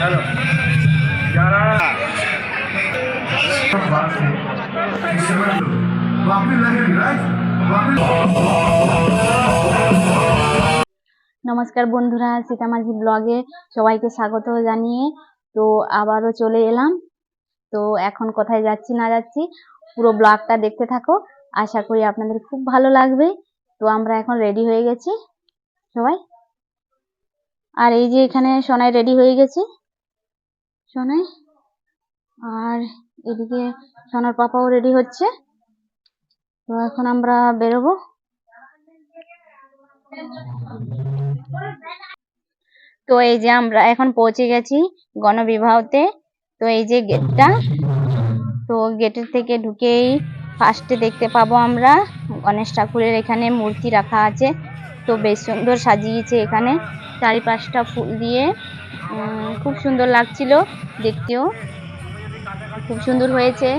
नमस्कार बंधुरा सीतामाझी ब्लगे सबाइके स्वागत जानिए तो आबारो चले एलाम। तो एखन कोथाय जाচ্ছি ना जाচ্ছি পুরো ব্লগটা দেখতে থাকো, আশা করি আপনাদের খুব ভালো লাগবে। তো আমরা এখন রেডি হয়ে গেছি সবাই, আর এই যে এখানে সোনাই রেডি হয়ে গেছে, সোনাই আর এদিকে সোনার পাপাও রেডি হচ্ছে। তো এখন আমরা বেরোবো। তো এই যে আমরা এখন পৌঁছে গেছি গণবিবাহতে। তো এই যে গেটটা, তো গেটের থেকে ঢুকেই ফার্স্টে দেখতে পাবো আমরা গণেশ ঠাকুরের এখানে মূর্তি রাখা আছে। তো বেশ সুন্দর সাজিয়েছে এখানে, চারিপাশটা ফুল দিয়ে খুব সুন্দর লাগছিল দেখতেও, খুব সুন্দর হয়েছে।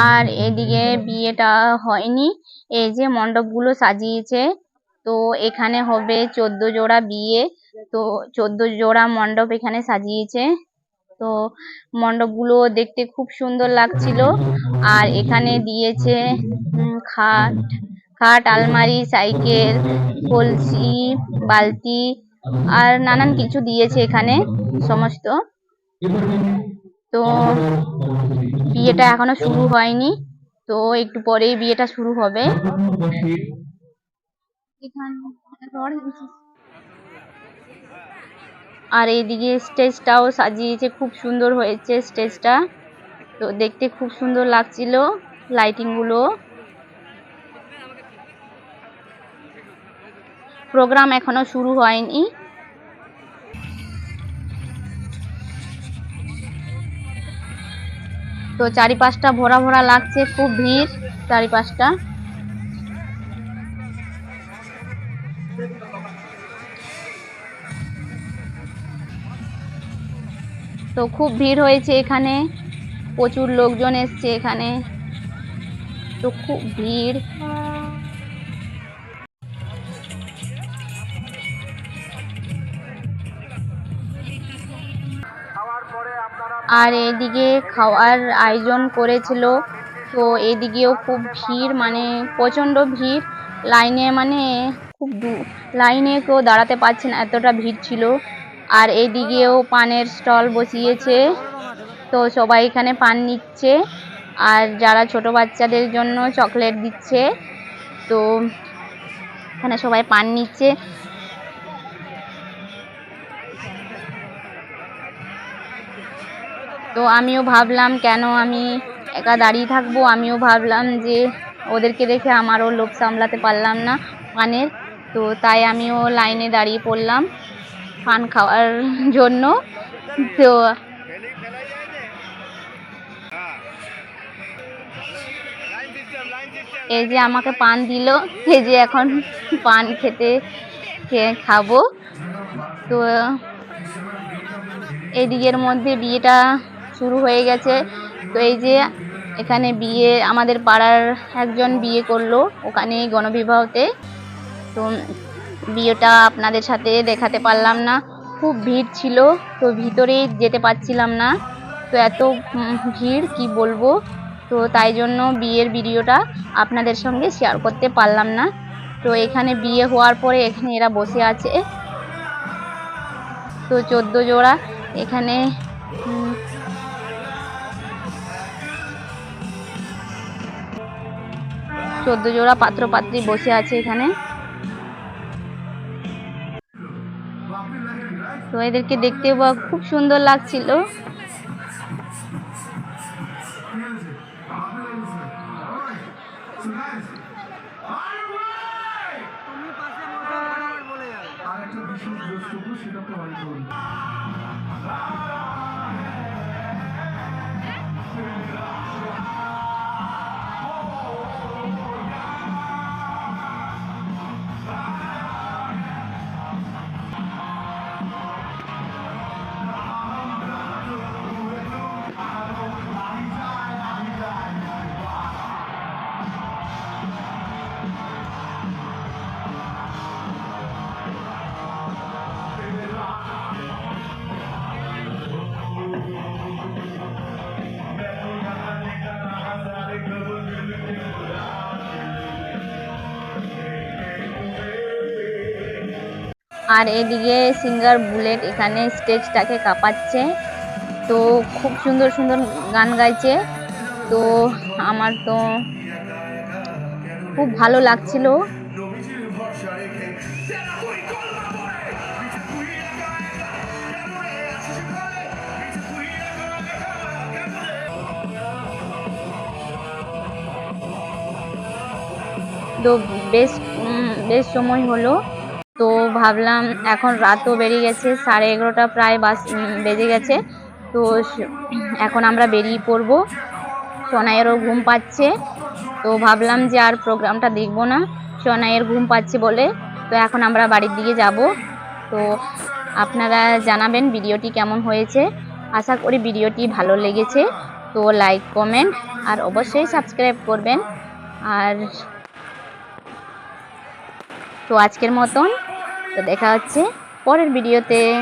আর এদিকে বিয়েটা হয়নি, এই যে মণ্ডপগুলো সাজিয়েছে। তো এখানে হবে 14 জোড়া বিয়ে, তো 14 জোড়া মণ্ডপ এখানে সাজিয়েছে। তো মণ্ডপগুলো দেখতে খুব সুন্দর লাগছিল। আর এখানে দিয়েছে খাট, আলমারি, সাইকেল, কলসি, বালতি আর নানান কিছু দিয়েছে এখানে সমস্ত। তো বিয়েটা এখনো শুরু হয়নি, তো একটু পরেই বিয়েটা শুরু হবে। আর এইদিকে স্টেজটাও সাজিয়েছে, খুব সুন্দর হয়েছে স্টেজটা, তো দেখতে খুব সুন্দর লাগছিল লাইটিং গুলো। প্রোগ্রাম এখনো শুরু হয়নি। তো চারিপাশটা ভরা ভরা লাগছে, খুব ভিড় চারিপাশটা। তো খুব ভিড় হয়েছে এখানে, প্রচুর লোকজন এসছে এখানে, তো খুব ভিড়। আর এদিকে খাওয়ার আয়োজন করেছিল, তো এদিকেও খুব ভিড়, মানে প্রচন্ড ভিড়, লাইনে মানে খুব লাইনে কেউ দাঁড়াতে পারছে না, এতটা ভিড় ছিল। আর এদিকেও পানের স্টল বসিয়েছে, তো সবাই এখানে পান নিচ্ছে, আর যারা ছোট বাচ্চাদের জন্য চকলেট দিচ্ছে, তো এখানে সবাই পান নিচ্ছে। তো আমিও ভাবলাম কেন আমি একা দাঁড়িয়ে থাকবো, আমিও ভাবলাম যে ওদেরকে দেখে আমারও লোভ সামলাতে পারলাম না পানের, তো তাই আমিও লাইনে দাঁড়িয়ে পড়লাম পান খাওয়ার জন্য। তো এই যে আমাকে পান দিল, এই যে এখন পান খাবো। তো এদিকের মধ্যে বিয়েটা শুরু হয়ে গেছে। তো এই যে এখানে বিয়ে, আমাদের পাড়ার একজন বিয়ে করলো ওখানে গণবিবাহতে। তো বিয়েটা আপনাদের সাথে দেখাতে পারলাম না, খুব ভিড় ছিল, তো ভিতরেই যেতে পারছিলাম না, তো এত ভিড় কি বলবো। তো তাই জন্য বিয়ের ভিডিওটা আপনাদের সঙ্গে শেয়ার করতে পারলাম না। তো এখানে বিয়ে হওয়ার পরে এখানে এরা বসে আছে, তো 14 জোড়া এখানে পাত্র পাত্রী বসে আছে এখানে। তো এদেরকে দেখতে খুব সুন্দর লাগছিল। আর এদিকে সিঙ্গার বুলেট এখানে স্টেজটাকে কাঁপাচ্ছে। তো খুব সুন্দর সুন্দর গান গাইছে। তো আমার তো খুব ভালো লাগছিল। তো বেশ বেশ সময় হলো। তো ভাবলাম এখন রাতও বেরিয়ে গেছে, 11:30 প্রায় বেজে গেছে। তো এখন আমরা বেরিয়ে পড়বো। সোনাইয়েরও ঘুম পাচ্ছে। তো ভাবলাম যে আর প্রোগ্রামটা দেখবো না, সোনাইয়ের ঘুম পাচ্ছে বলে। তো এখন আমরা বাড়ির দিকে যাব। তো আপনারা জানাবেন ভিডিওটি কেমন হয়েছে। আশা করি ভিডিওটি ভালো লেগেছে। তো লাইক কমেন্ট আর অবশ্যই সাবস্ক্রাইব করবেন। আর তো আজকের মতন তো দেখা হচ্ছে পরের ভিডিওতে।